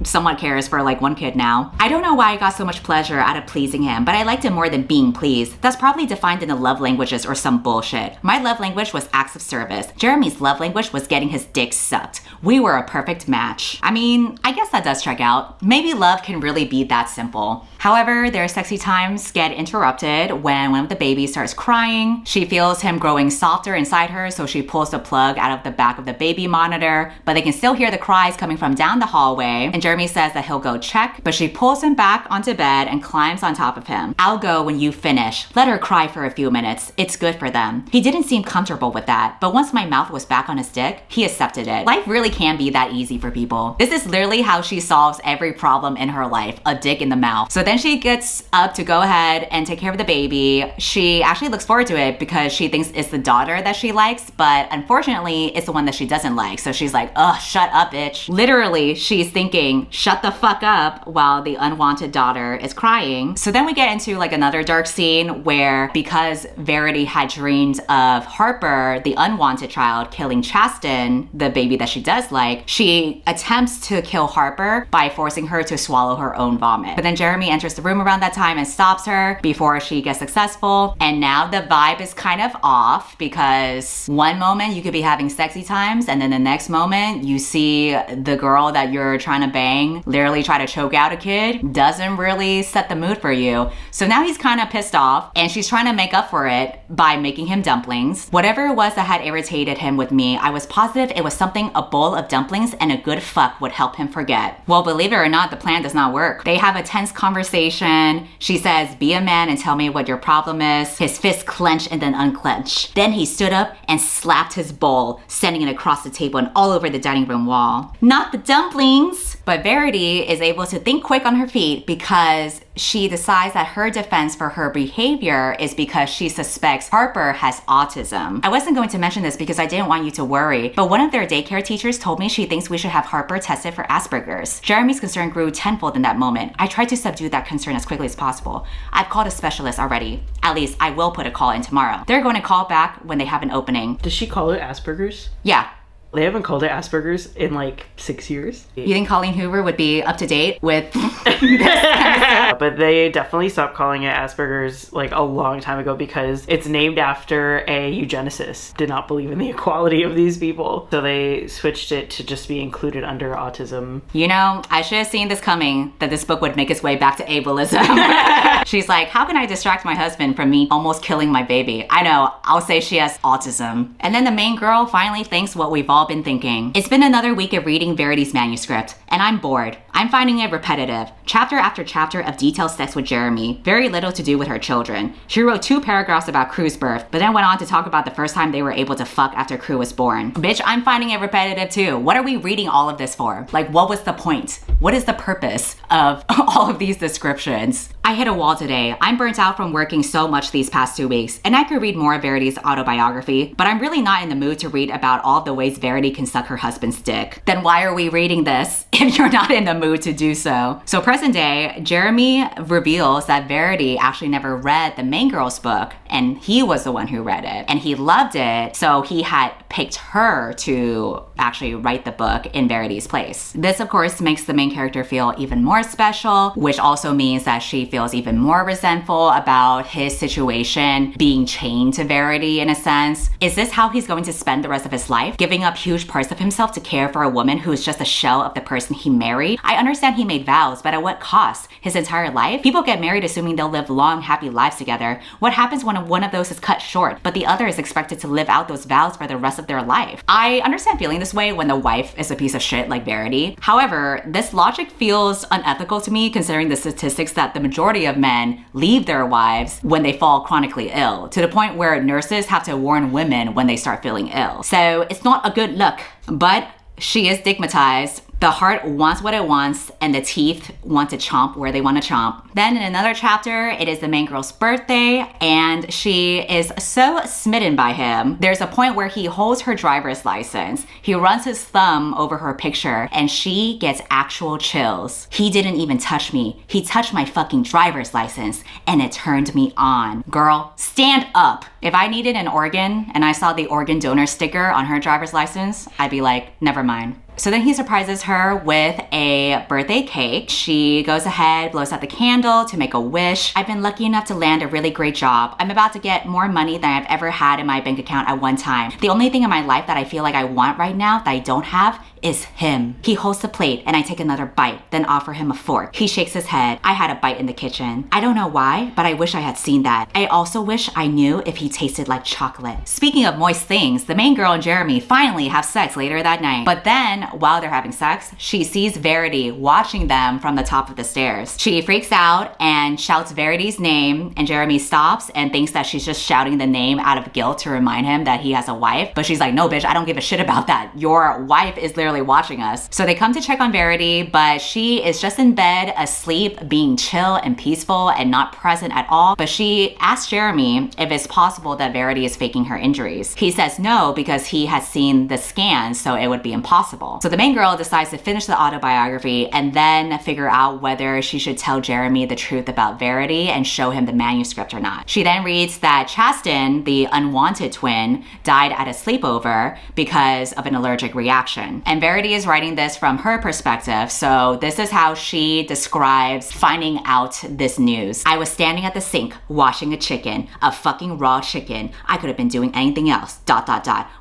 somewhat cares for like one kid now. I don't know why I got so much pleasure out of pleasing him, but I liked him more than being pleased. That's probably defined in the love languages or some bullshit. My love language was acts of service. Jeremy's love language was getting his dick sucked. We were a perfect match. I mean, I guess that does check out. Maybe love can really be that simple. However, their sexy times get interrupted when one of the babies starts crying. She feels him growing softer inside her, so she pulls the plug out of the back of the baby monitor, but they can still hear the cries coming from down the hallway. And Jeremy says that he'll go check, but she pulls him back onto bed and climbs on top of him. I'll go when you finish. Let her cry for a few minutes. It's good for them. He didn't seem comfortable with that, but once my mouth was back on his dick, he accepted it. Life really can be that easy for people. This is literally how she solves every problem in her life, a dick in the mouth. So then she gets up to go ahead and take care of the baby. She actually looks forward to it because she thinks it's the daughter that she likes, but unfortunately, it's the one that she doesn't like. So she's like, ugh, shut up, bitch. Literally, she's thinking, shut the fuck up, while the unwanted daughter is crying. So then we get into like another dark scene where, because Verity had dreams of Harper, the unwanted child, killing Chasten, the baby that she does like, she attempts to kill Harper by forcing her to swallow her own vomit. But then Jeremy enters the room around that time and stops her before she gets successful. And now the vibe is kind of off, because one moment you could be having sexy times, and then the next moment you see the girl that you're trying to bang literally try to choke out a kid. Doesn't really set the mood for you. So now he's kind of pissed off, and she's trying to make up for it by making him dumplings. Whatever it was that had irritated him with me, I was positive it was something a bowl of dumplings and a good fuck would help him forget. Well, believe it or not, the plan does not work. They have a tense conversation. She says, be a man and tell me what your problem is. His fist clenched and then unclenched. Then he stood up and slapped his bowl, sending it across the table and all over the dining room wall. Not the dumplings! But Verity is able to think quick on her feet because she decides that her defense for her behavior is because she suspects Harper has autism. I wasn't going to mention this because I didn't want you to worry, but one of their daycare teachers told me she thinks we should have Harper tested for Asperger's. Jeremy's concern grew tenfold in that moment. I tried to subdue that concern as quickly as possible. I've called a specialist already. At least I will put a call in tomorrow. They're going to call back when they have an opening. Does she call it Asperger's? Yeah. They haven't called it Asperger's in like 6 years. You think Colleen Hoover would be up to date with But they definitely stopped calling it Asperger's like a long time ago because it's named after a eugenicist. Did not believe in the equality of these people. So they switched it to just be included under autism. You know, I should have seen this coming, that this book would make its way back to ableism. She's like, how can I distract my husband from me almost killing my baby? I know, I'll say she has autism. And then the main girl finally thinks what we've all been thinking. It's been another week of reading Verity's manuscript, and I'm bored. I'm finding it repetitive. Chapter after chapter of detailed sex with Jeremy, very little to do with her children. She wrote 2 paragraphs about Crue's birth, but then went on to talk about the first time they were able to fuck after Crue was born. Bitch, I'm finding it repetitive too. What are we reading all of this for? Like, what was the point? What is the purpose of all of these descriptions? I hit a wall today. I'm burnt out from working so much these past 2 weeks, and I could read more of Verity's autobiography, but I'm really not in the mood to read about all the ways Verity can suck her husband's dick. Then why are we reading this if you're not in the mood to do so? So present day, Jeremy reveals that Verity actually never read the main girl's book, and he was the one who read it, and he loved it, so he had picked her to actually write the book in Verity's place. This, of course, makes the main character feel even more special, which also means that she feels even more resentful about his situation being chained to Verity in a sense. Is this how he's going to spend the rest of his life? Giving up huge parts of himself to care for a woman who is just a shell of the person he married? I understand he made vows, but at what cost? His entire life? People get married assuming they'll live long, happy lives together. What happens when one of those is cut short, but the other is expected to live out those vows for the rest of their life? I understand feeling this way when the wife is a piece of shit like Verity. However, this logic feels unethical to me considering the statistics that the majority of men leave their wives when they fall chronically ill, to the point where nurses have to warn women when they start feeling ill. So it's not a good look, but she is stigmatized. The heart wants what it wants, and the teeth want to chomp where they want to chomp. Then in another chapter, it is the main girl's birthday, and she is so smitten by him. There's a point where he holds her driver's license. He runs his thumb over her picture, and she gets actual chills. He didn't even touch me. He touched my fucking driver's license, and it turned me on. Girl, stand up. If I needed an organ, and I saw the organ donor sticker on her driver's license, I'd be like, never mind. So then he surprises her with a birthday cake. She goes ahead, blows out the candle to make a wish. I've been lucky enough to land a really great job. I'm about to get more money than I've ever had in my bank account at one time. The only thing in my life that I feel like I want right now that I don't have is him. He holds the plate and I take another bite, then offer him a fork. He shakes his head. I had a bite in the kitchen. I don't know why, but I wish I had seen that. I also wish I knew if he tasted like chocolate. Speaking of moist things, the main girl and Jeremy finally have sex later that night. But then while they're having sex, she sees Verity watching them from the top of the stairs. She freaks out and shouts Verity's name, and Jeremy stops and thinks that she's just shouting the name out of guilt to remind him that he has a wife. But she's like, no, bitch, I don't give a shit about that. Your wife is literally watching us. So they come to check on Verity, but she is just in bed, asleep, being chill and peaceful and not present at all. But she asks Jeremy if it's possible that Verity is faking her injuries. He says no, because he has seen the scans, so it would be impossible. So the main girl decides to finish the autobiography and then figure out whether she should tell Jeremy the truth about Verity and show him the manuscript or not. She then reads that Chasten, the unwanted twin, died at a sleepover because of an allergic reaction. And Verity is writing this from her perspective, so this is how she describes finding out this news. I was standing at the sink washing a chicken, a fucking raw chicken. I could have been doing anything else, ...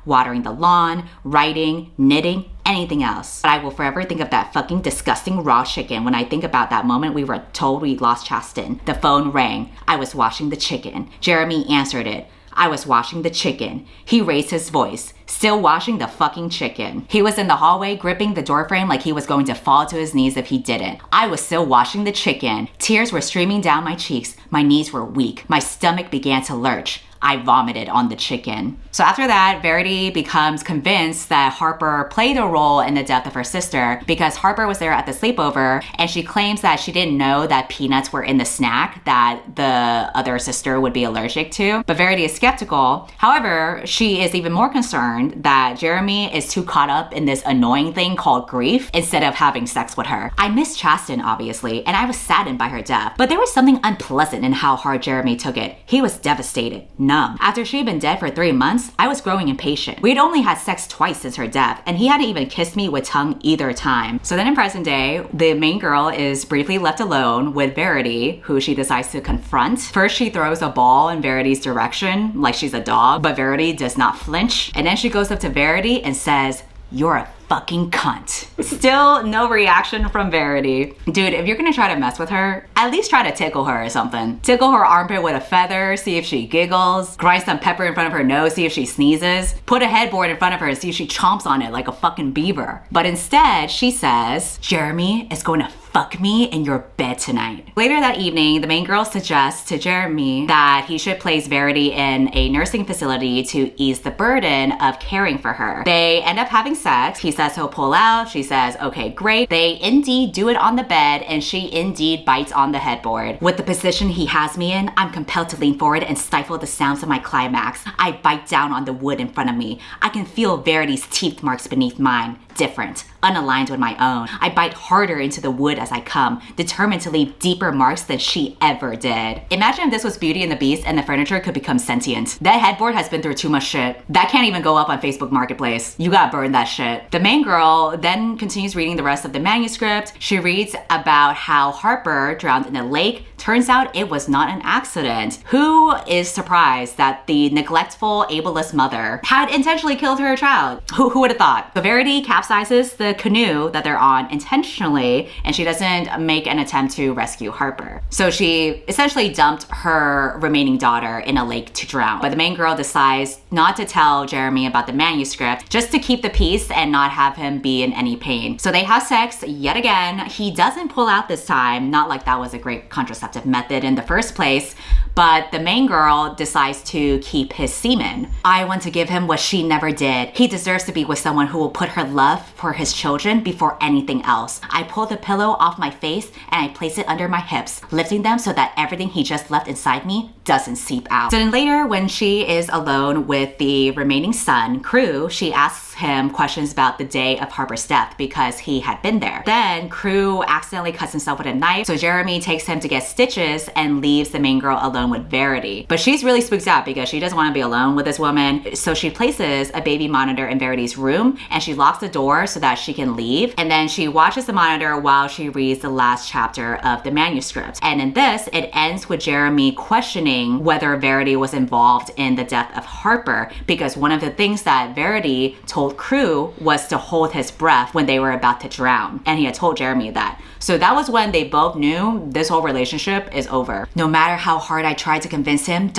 watering the lawn, writing, knitting, anything else. But I will forever think of that fucking disgusting raw chicken when I think about that moment we were told we lost Chasten. The phone rang. I was washing the chicken. Jeremy answered it. I was washing the chicken. He raised his voice, still washing the fucking chicken. He was in the hallway gripping the doorframe like he was going to fall to his knees if he didn't. I was still washing the chicken. Tears were streaming down my cheeks. My knees were weak. My stomach began to lurch. I vomited on the chicken. So after that, Verity becomes convinced that Harper played a role in the death of her sister because Harper was there at the sleepover, and she claims that she didn't know that peanuts were in the snack that the other sister would be allergic to. But Verity is skeptical. However, she is even more concerned that Jeremy is too caught up in this annoying thing called grief instead of having sex with her. I miss Chasten, obviously, and I was saddened by her death, but there was something unpleasant in how hard Jeremy took it. He was devastated, numb. After she'd been dead for 3 months, I was growing impatient. We'd only had sex twice since her death, and he hadn't even kissed me with tongue either time. So then in present day, the main girl is briefly left alone with Verity, who she decides to confront. First, she throws a ball in Verity's direction, like she's a dog, but Verity does not flinch. And then she goes up to Verity and says, "You're a fucking cunt." Still no reaction from Verity. Dude, if you're gonna try to mess with her, at least try to tickle her or something. Tickle her armpit with a feather, see if she giggles. Grind some pepper in front of her nose, see if she sneezes. Put a headboard in front of her and see if she chomps on it like a fucking beaver. But instead, she says, Jeremy is going to fuck me in your bed tonight. Later that evening, the main girl suggests to Jeremy that he should place Verity in a nursing facility to ease the burden of caring for her. They end up having sex. He says he'll pull out. She says, okay, great. They indeed do it on the bed, and she indeed bites on the headboard. With the position he has me in, I'm compelled to lean forward and stifle the sounds of my climax. I bite down on the wood in front of me. I can feel Verity's teeth marks beneath mine. Different, unaligned with my own. I bite harder into the wood as I come, determined to leave deeper marks than she ever did. Imagine if this was Beauty and the Beast and the furniture could become sentient. That headboard has been through too much shit. That can't even go up on Facebook Marketplace. You gotta burn that shit. The main girl then continues reading the rest of the manuscript. She reads about how Harper drowned in a lake. Turns out it was not an accident. Who is surprised that the neglectful, ableist mother had intentionally killed her child? Who would have thought? So Verity capsizes the canoe that they're on intentionally, and she doesn't make an attempt to rescue Harper. So she essentially dumped her remaining daughter in a lake to drown. But the main girl decides not to tell Jeremy about the manuscript, just to keep the peace and not have him be in any pain. So they have sex yet again. He doesn't pull out this time, not like that was a great contraceptive method in the first place, but the main girl decides to keep his semen. I want to give him what she never did. He deserves to be with someone who will put her love for his children before anything else. I pull the pillow off my face and I place it under my hips, lifting them so that everything he just left inside me doesn't seep out. So then later, when she is alone with the remaining son, Crew, she asks him questions about the day of Harper's death because he had been there. Then Crew accidentally cuts himself with a knife, so Jeremy takes him to get stitches and leaves the main girl alone with Verity. But she's really spooked out because she doesn't want to be alone with this woman, so she places a baby monitor in Verity's room and she locks the door so that she can leave, and then she watches the monitor while she reads the last chapter of the manuscript. And in this, it ends with Jeremy questioning whether Verity was involved in the death of Harper, because one of the things that Verity told told Crew was to hold his breath when they were about to drown. And he had told Jeremy that. So that was when they both knew this whole relationship is over. No matter how hard I tried to convince him, ...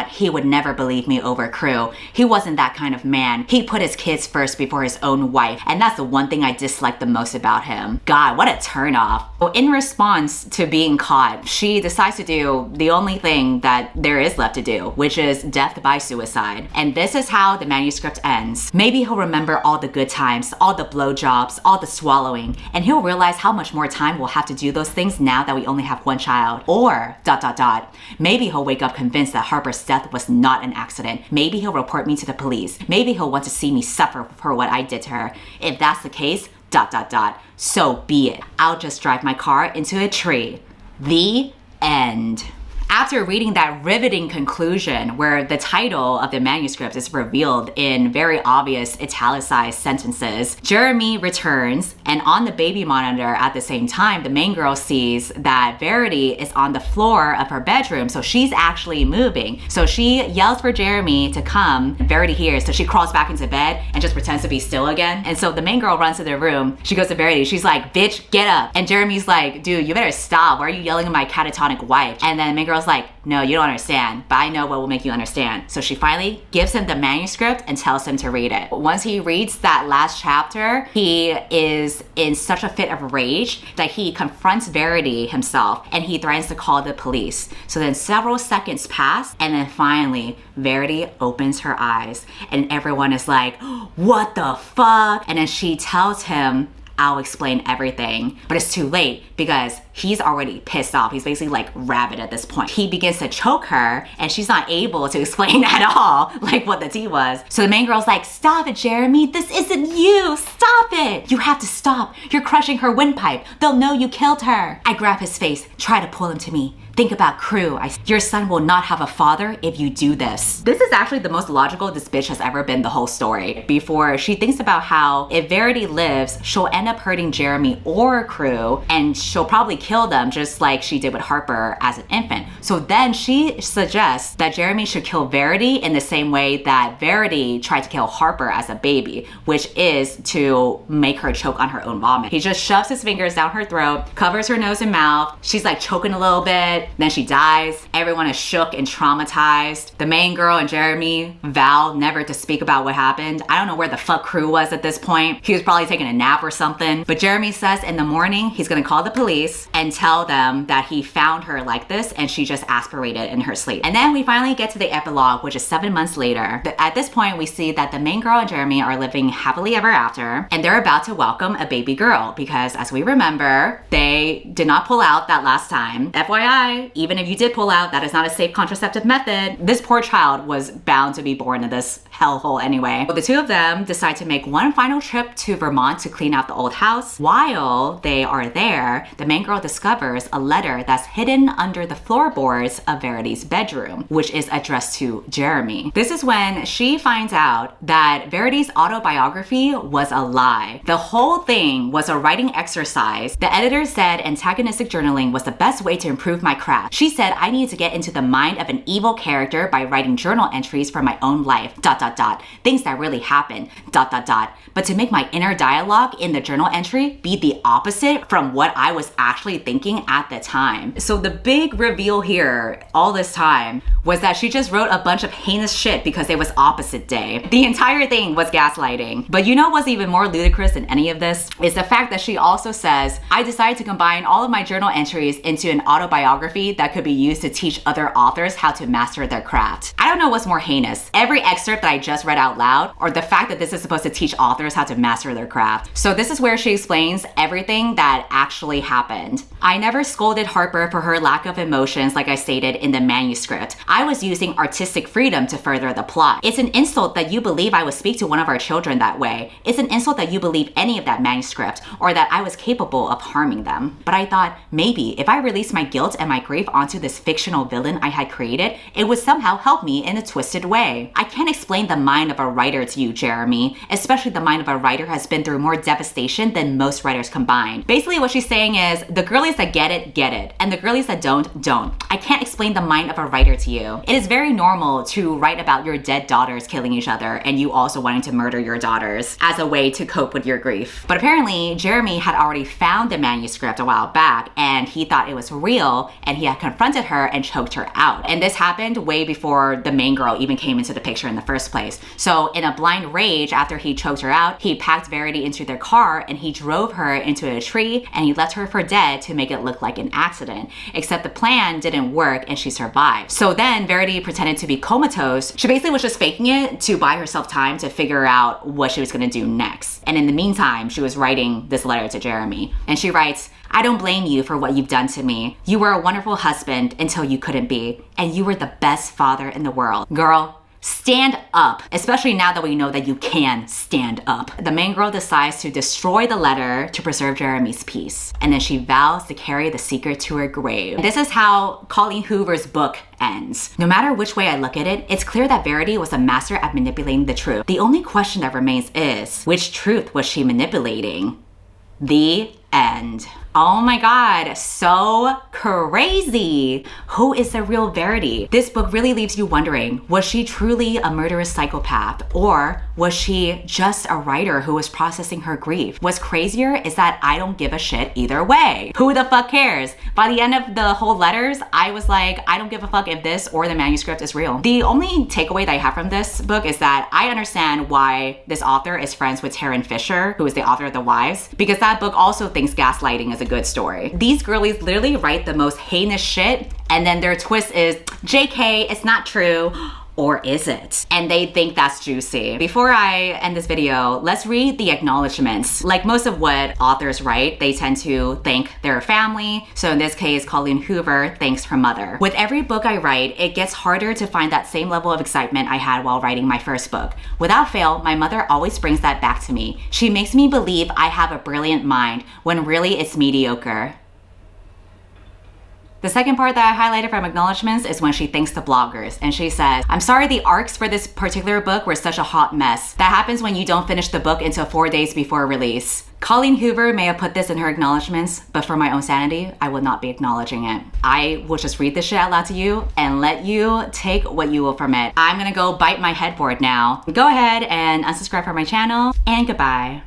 he would never believe me over Crew. He wasn't that kind of man. He put his kids first before his own wife. And that's the one thing I dislike the most about him. God, what a turnoff. Well, in response to being caught, she decides to do the only thing that there is left to do, which is death by suicide. And this is how the manuscript ends. Maybe he'll remember all the good times, all the blowjobs, all the swallowing, and he'll realize how much more time we'll have to do those things now that we only have one child. Or ... maybe he'll wake up convinced that Harper's death was not an accident. Maybe he'll report me to the police. Maybe he'll want to see me suffer for what I did to her. If that's the case, ... so be it. I'll just drive my car into a tree. The end. After reading that riveting conclusion where the title of the manuscript is revealed in very obvious italicized sentences, Jeremy returns, and on the baby monitor at the same time, the main girl sees that Verity is on the floor of her bedroom, so she's actually moving. So she yells for Jeremy to come. Verity hears, so she crawls back into bed and just pretends to be still again. And so the main girl runs to their room. She goes to Verity. She's like, bitch, get up. And Jeremy's like, dude, you better stop. Why are you yelling at my catatonic wife? And then the main girl's like, no, you don't understand, but I know what will make you understand. So she finally gives him the manuscript and tells him to read it. Once he reads that last chapter, he is in such a fit of rage that he confronts Verity himself and he threatens to call the police. So then several seconds pass, and then finally Verity opens her eyes and everyone is like, what the fuck? And then she tells him, I'll explain everything. But it's too late because he's already pissed off. He's basically like rabid at this point. He begins to choke her and she's not able to explain at all like what the tea was. So the main girl's like, stop it, Jeremy. This isn't you. Stop it. You have to stop. You're crushing her windpipe. They'll know you killed her. I grab his face, try to pull him to me. Think about Crew. Your son will not have a father if you do this. This is actually the most logical this bitch has ever been the whole story. Before she thinks about how if Verity lives, she'll end up hurting Jeremy or Crew, and she'll probably kill them just like she did with Harper as an infant. So then she suggests that Jeremy should kill Verity in the same way that Verity tried to kill Harper as a baby, which is to make her choke on her own vomit. He just shoves his fingers down her throat, covers her nose and mouth. She's like choking a little bit. Then she dies. Everyone is shook and traumatized. The main girl and Jeremy vow never to speak about what happened. I don't know where the fuck Crew was at this point. He was probably taking a nap or something. But Jeremy says in the morning he's gonna call the police and tell them that he found her like this and she just aspirated in her sleep. And then we finally get to the epilogue, which is 7 months later. At this point, we see that the main girl and Jeremy are living happily ever after, and they're about to welcome a baby girl because, as we remember, they did not pull out that last time. FYI, even if you did pull out, that is not a safe contraceptive method. This poor child was bound to be born in this hellhole anyway. But the two of them decide to make one final trip to Vermont to clean out the old house. While they are there, the main girl discovers a letter that's hidden under the floorboards of Verity's bedroom, which is addressed to Jeremy. This is when she finds out that Verity's autobiography was a lie. The whole thing was a writing exercise. The editor said antagonistic journaling was the best way to improve my craft. She said I needed to get into the mind of an evil character by writing journal entries from my own life, ... things that really happened, ... but to make my inner dialogue in the journal entry be the opposite from what I was actually thinking at the time. So the big reveal here all this time was that she just wrote a bunch of heinous shit because it was opposite day. The entire thing was gaslighting. But you know what's even more ludicrous than any of this is the fact that she also says, I decided to combine all of my journal entries into an autobiography that could be used to teach other authors how to master their craft. I don't know what's more heinous, every excerpt that I just read out loud, or the fact that this is supposed to teach authors how to master their craft. So this is where she explains everything that actually happened. I never scolded Harper for her lack of emotions like I stated in the manuscript. I was using artistic freedom to further the plot. It's an insult that you believe I would speak to one of our children that way. It's an insult that you believe any of that manuscript or that I was capable of harming them. But I thought maybe if I release my guilt and my my grief onto this fictional villain I had created, it would somehow help me in a twisted way. I can't explain the mind of a writer to you, Jeremy, especially the mind of a writer who has been through more devastation than most writers combined. Basically what she's saying is, the girlies that get it, and the girlies that don't. I can't explain the mind of a writer to you. It is very normal to write about your dead daughters killing each other and you also wanting to murder your daughters as a way to cope with your grief. But apparently, Jeremy had already found the manuscript a while back and he thought it was real and he had confronted her and choked her out. And this happened way before the main girl even came into the picture in the first place. So in a blind rage, after he choked her out, he packed Verity into their car and he drove her into a tree and he left her for dead to make it look like an accident. Except the plan didn't work and she survived. So then Verity pretended to be comatose. She basically was just faking it to buy herself time to figure out what she was gonna do next. And in the meantime, she was writing this letter to Jeremy. And she writes, I don't blame you for what you've done to me. You were a wonderful husband until you couldn't be. And you were the best father in the world. Girl, stand up, especially now that we know that you can stand up. The main girl decides to destroy the letter to preserve Jeremy's peace. And then she vows to carry the secret to her grave. This is how Colleen Hoover's book ends. No matter which way I look at it, it's clear that Verity was a master at manipulating the truth. The only question that remains is, which truth was she manipulating? The end. Oh my god, so crazy. Who is the real Verity? This book really leaves you wondering, was she truly a murderous psychopath? Or was she just a writer who was processing her grief? What's crazier is that I don't give a shit either way. Who the fuck cares? By the end of the whole letters, I was like, I don't give a fuck if this or the manuscript is real. The only takeaway that I have from this book is that I understand why this author is friends with Taryn Fisher, who is the author of The Wives, because that book also thinks gaslighting is a good story. These girlies literally write the most heinous shit and then their twist is, JK, it's not true. Or is it? And they think that's juicy. Before I end this video, let's read the acknowledgements. Like most of what authors write, they tend to thank their family. So in this case, Colleen Hoover thanks her mother. With every book I write, it gets harder to find that same level of excitement I had while writing my first book. Without fail, my mother always brings that back to me. She makes me believe I have a brilliant mind when really it's mediocre. The second part that I highlighted from acknowledgements is when she thanks the bloggers and she says, I'm sorry the arcs for this particular book were such a hot mess. That happens when you don't finish the book until 4 days before release. Colleen Hoover may have put this in her acknowledgements, but for my own sanity, I will not be acknowledging it. I will just read this shit out loud to you and let you take what you will from it. I'm gonna go bite my headboard now. Go ahead and unsubscribe from my channel and goodbye.